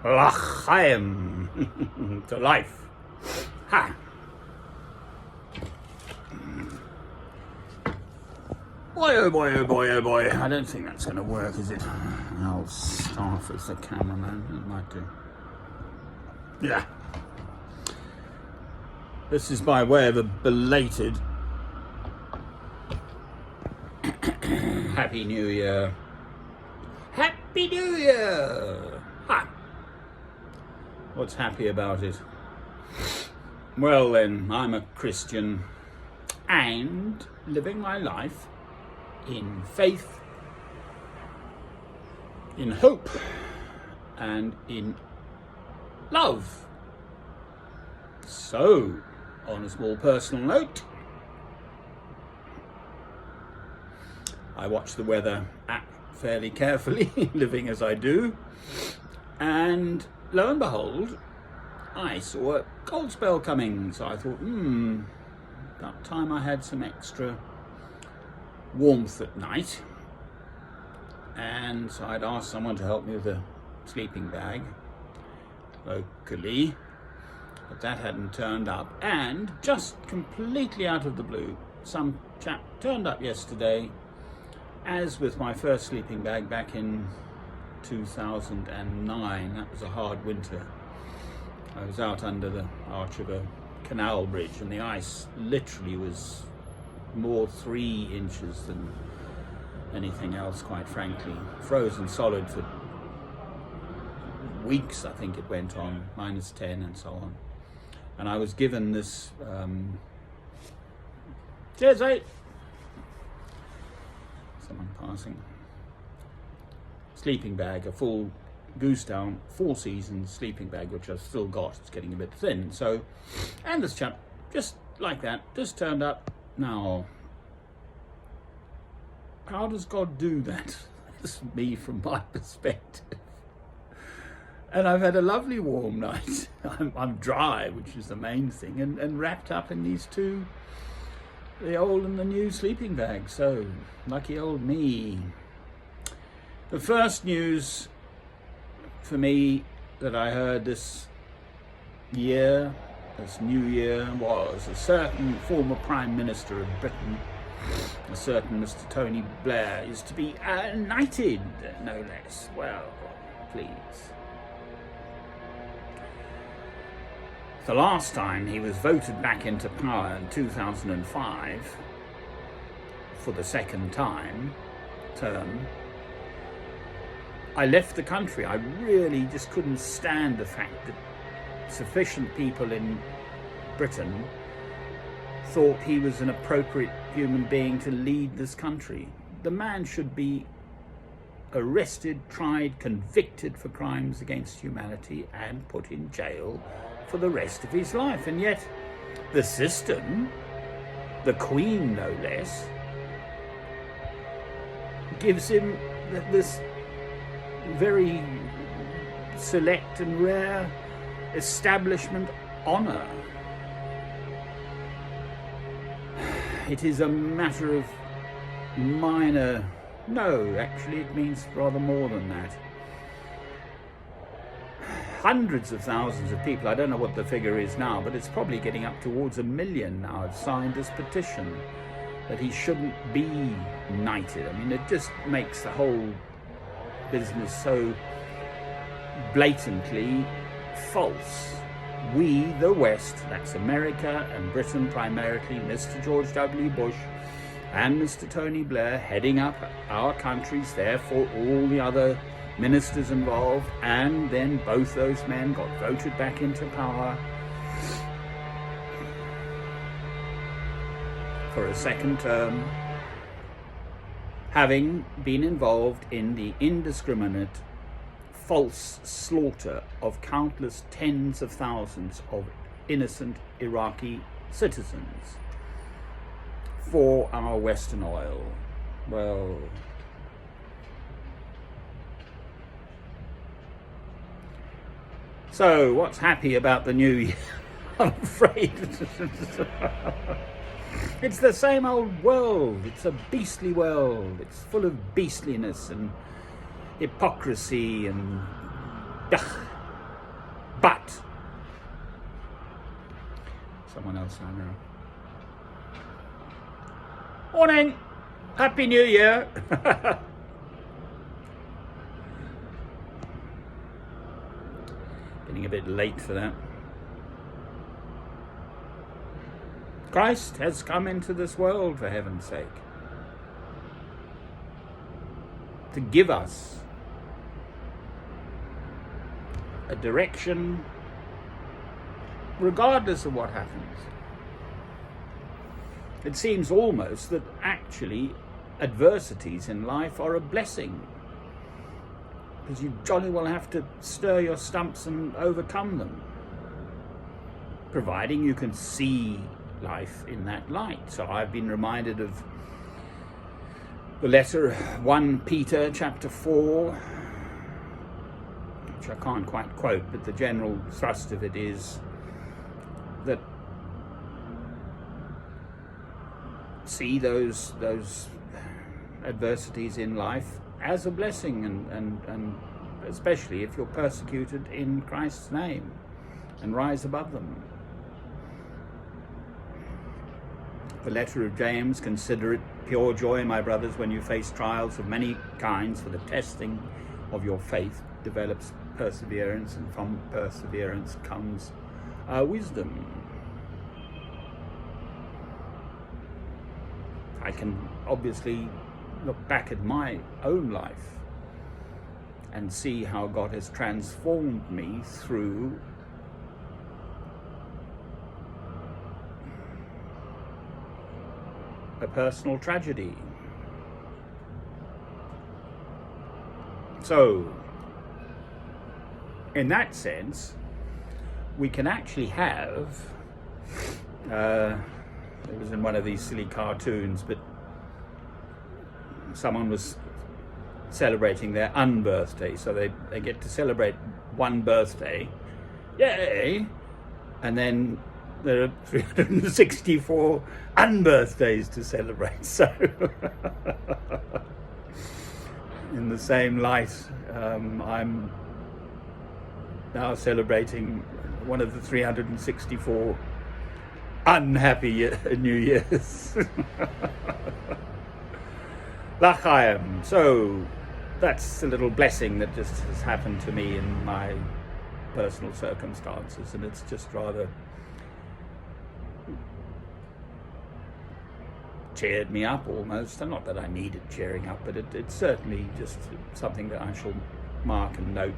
L'chaim to life. Ha! Boy, oh boy, oh boy, oh boy. I don't think that's going to work, is it? I'll staff as the cameraman. It might do. Yeah. This is by way of a belated Happy New Year. Happy New Year! Ha! What's happy about it? Well then, I'm a Christian and living my life in faith, in hope, and in love. So, on a small personal note, I watch the weather app fairly carefully, living as I do, and lo and behold, I saw a cold spell coming, so I thought, about time I had some extra warmth at night. And so I'd asked someone to help me with a sleeping bag locally, but that hadn't turned up. And just completely out of the blue, some chap turned up yesterday, as with my first sleeping bag back in 2009. That was a hard winter. I was out under the arch of a canal bridge and the ice literally was more 3 inches than anything else, quite frankly. Frozen solid for weeks, I think it went on, -10 and so on. And I was given this, cheers, mate. Someone passing. Sleeping bag, a full Goose Down 4 Seasons sleeping bag, which I've still got. It's getting a bit thin. So, and this chap, just like that, just turned up. Now, how does God do that? That's me from my perspective. And I've had a lovely warm night. I'm dry, which is the main thing, and wrapped up in these two, the old and the new sleeping bags. So, lucky old me. The first news for me that I heard this year, this new year, was a certain former Prime Minister of Britain, a certain Mr. Tony Blair, is to be knighted, no less. Well, please. The last time he was voted back into power in 2005, for the second term, I left the country. I really just couldn't stand the fact that sufficient people in Britain thought he was an appropriate human being to lead this country. The man should be arrested, tried, convicted for crimes against humanity and put in jail for the rest of his life. And yet the system, the Queen no less, gives him this very select and rare establishment honour. It is a matter of minor, no, actually it means rather more than that. Hundreds of thousands of people, I don't know what the figure is now, but it's probably getting up towards 1 million now, have signed this petition that he shouldn't be knighted. I mean, it just makes the whole business so blatantly false. We, the West, that's America and Britain primarily, Mr. George W. Bush and Mr. Tony Blair heading up our countries, therefore all the other ministers involved, and then both those men got voted back into power for a second term, having been involved in the indiscriminate false slaughter of countless tens of thousands of innocent Iraqi citizens for our Western oil. Well, so what's happy about the new year? I'm afraid it's the same old world. It's a beastly world. It's full of beastliness, and hypocrisy and ugh. But someone else I know. Morning, Happy New Year. Getting a bit late for that. Christ has come into this world, for heaven's sake, to give us a direction regardless of what happens. It seems almost that actually adversities in life are a blessing, because you jolly well have to stir your stumps and overcome them, providing you can see life in that light. So I've been reminded of the letter 1 Peter chapter 4, which I can't quite quote, but the general thrust of it is that see those adversities in life as a blessing, and especially if you're persecuted in Christ's name, and rise above them. The letter of James, consider it pure joy, my brothers, when you face trials of many kinds, for the testing of your faith develops perseverance, and from perseverance comes wisdom. I can obviously look back at my own life and see how God has transformed me through a personal tragedy. So, in that sense, we can actually have, it was in one of these silly cartoons, but someone was celebrating their unbirthday, so they get to celebrate one birthday, yay, and then there are 364 unbirthdays to celebrate. So in the same light, I'm now celebrating one of the 364 unhappy New Years. L'chaim. So that's a little blessing that just has happened to me in my personal circumstances, and it's just rather cheered me up almost. And not that I needed cheering up, but it's certainly just something that I shall mark and note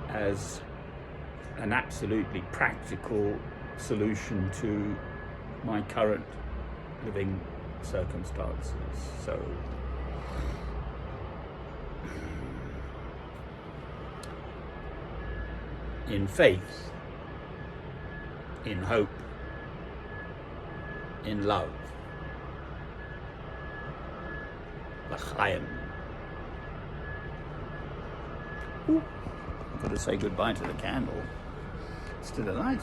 as an absolutely practical solution to my current living circumstances. So in faith, in hope, in love, l'chaim. I've got to say goodbye to the candle. It's still alight.